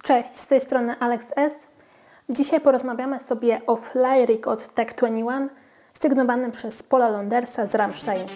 Cześć, z tej strony Alex S. Dzisiaj porozmawiamy sobie o Flyrig od Tech21 sygnowanym przez Paula Londersa z Rammstein.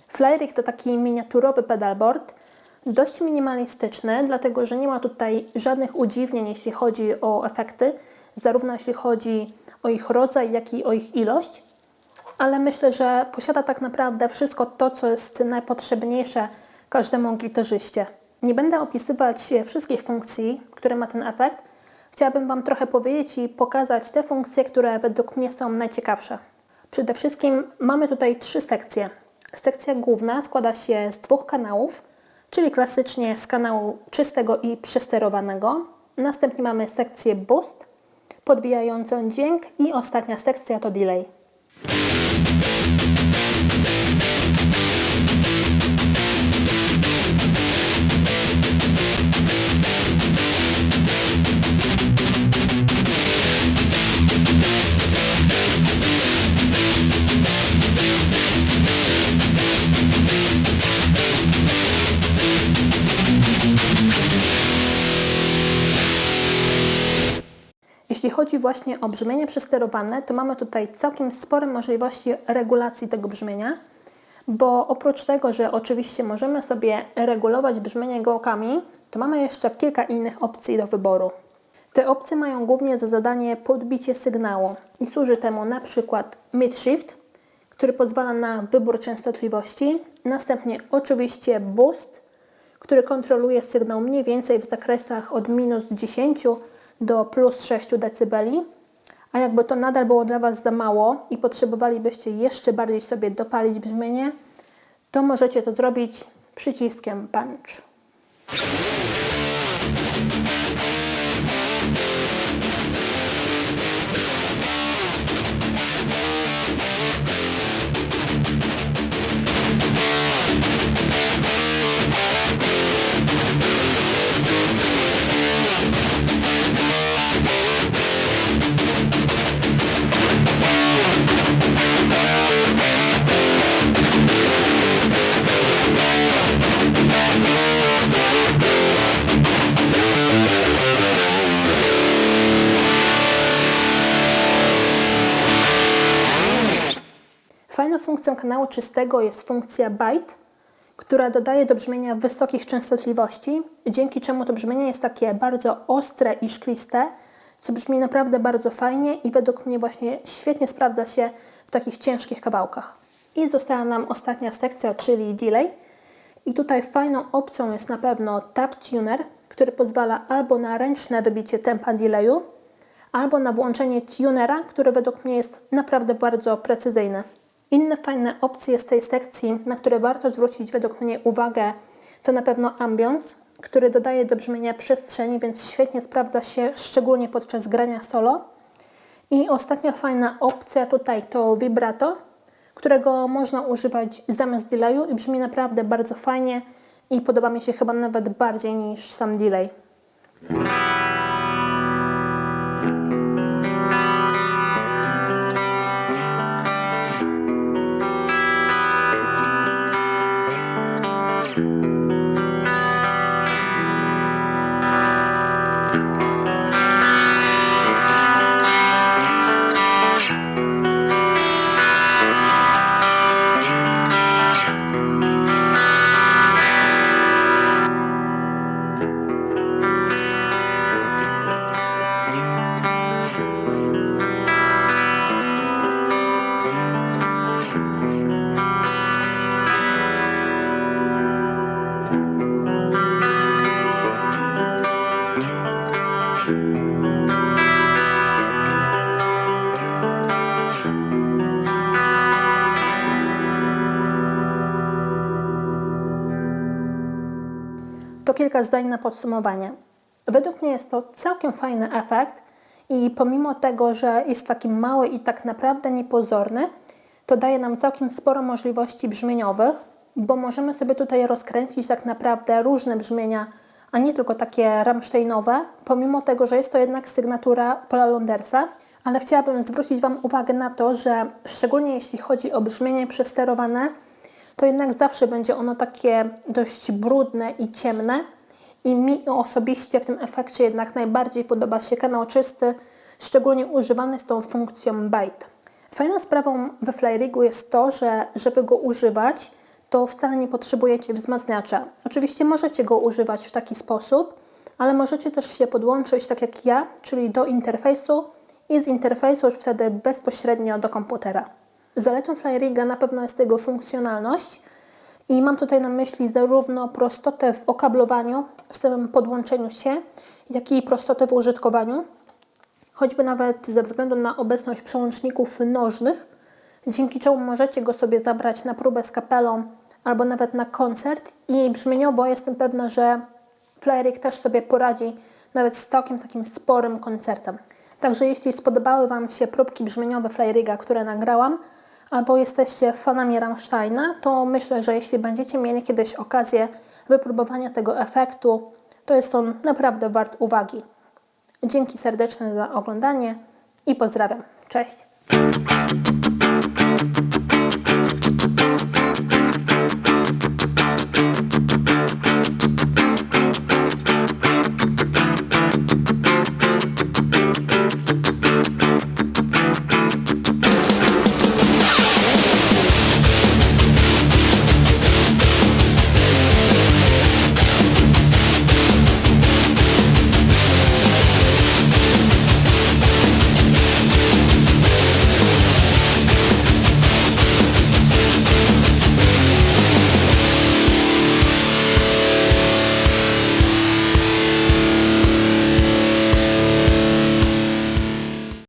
Flyrig to taki miniaturowy pedalboard, dość minimalistyczny, dlatego że nie ma tutaj żadnych udziwnień, jeśli chodzi o efekty, zarówno jeśli chodzi o ich rodzaj, jak i o ich ilość, ale myślę, że posiada tak naprawdę wszystko to, co jest najpotrzebniejsze każdemu gitarzyście. Nie będę opisywać wszystkich funkcji, które ma ten efekt. Chciałabym Wam trochę powiedzieć i pokazać te funkcje, które według mnie są najciekawsze. Przede wszystkim mamy tutaj 3 sekcje. Sekcja główna składa się z 2 kanałów, czyli klasycznie z kanału czystego i przesterowanego. Następnie mamy sekcję boost, podbijającą dźwięk i ostatnia sekcja to delay. Jeśli chodzi właśnie o brzmienie przesterowane, to mamy tutaj całkiem spore możliwości regulacji tego brzmienia, bo oprócz tego, że oczywiście możemy sobie regulować brzmienie gałkami, to mamy jeszcze kilka innych opcji do wyboru. Te opcje mają głównie za zadanie podbicie sygnału i służy temu na przykład mid-shift, który pozwala na wybór częstotliwości, następnie oczywiście boost, który kontroluje sygnał mniej więcej w zakresach od -10 do +6 dB, a jakby to nadal było dla Was za mało i potrzebowalibyście jeszcze bardziej sobie dopalić brzmienie, to możecie to zrobić przyciskiem punch. Fajną funkcją kanału czystego jest funkcja bite, która dodaje do brzmienia wysokich częstotliwości, dzięki czemu to brzmienie jest takie bardzo ostre i szkliste, co brzmi naprawdę bardzo fajnie i według mnie właśnie świetnie sprawdza się w takich ciężkich kawałkach. I została nam ostatnia sekcja, czyli delay. I tutaj fajną opcją jest na pewno tap tuner, który pozwala albo na ręczne wybicie tempa delayu, albo na włączenie tunera, który według mnie jest naprawdę bardzo precyzyjny. Inne fajne opcje z tej sekcji, na które warto zwrócić według mnie uwagę, to na pewno ambience, który dodaje do brzmienia przestrzeni, więc świetnie sprawdza się szczególnie podczas grania solo. I ostatnia fajna opcja tutaj to vibrato, którego można używać zamiast delayu i brzmi naprawdę bardzo fajnie i podoba mi się chyba nawet bardziej niż sam delay. To kilka zdań na podsumowanie. Według mnie jest to całkiem fajny efekt i pomimo tego, że jest taki mały i tak naprawdę niepozorny, to daje nam całkiem sporo możliwości brzmieniowych, bo możemy sobie tutaj rozkręcić tak naprawdę różne brzmienia, a nie tylko takie Rammsteinowe, pomimo tego, że jest to jednak sygnatura Paula Londersa. Ale chciałabym zwrócić Wam uwagę na to, że szczególnie jeśli chodzi o brzmienie przesterowane, to jednak zawsze będzie ono takie dość brudne i ciemne. I mi osobiście w tym efekcie jednak najbardziej podoba się kanał czysty, szczególnie używany z tą funkcją bite. Fajną sprawą we Flyrigu jest to, że żeby go używać, to wcale nie potrzebujecie wzmacniacza. Oczywiście możecie go używać w taki sposób, ale możecie też się podłączyć tak jak ja, czyli do interfejsu i z interfejsu już wtedy bezpośrednio do komputera. Zaletą Flyriga na pewno jest jego funkcjonalność i mam tutaj na myśli zarówno prostotę w okablowaniu, w samym podłączeniu się, jak i prostotę w użytkowaniu, choćby nawet ze względu na obecność przełączników nożnych, dzięki czemu możecie go sobie zabrać na próbę z kapelą albo nawet na koncert i brzmieniowo jestem pewna, że Flyrig też sobie poradzi nawet z całkiem takim sporym koncertem. Także jeśli spodobały Wam się próbki brzmieniowe Flyriga, które nagrałam, albo jesteście fanami Rammsteina, to myślę, że jeśli będziecie mieli kiedyś okazję wypróbowania tego efektu, to jest on naprawdę wart uwagi. Dzięki serdeczne za oglądanie i pozdrawiam. Cześć!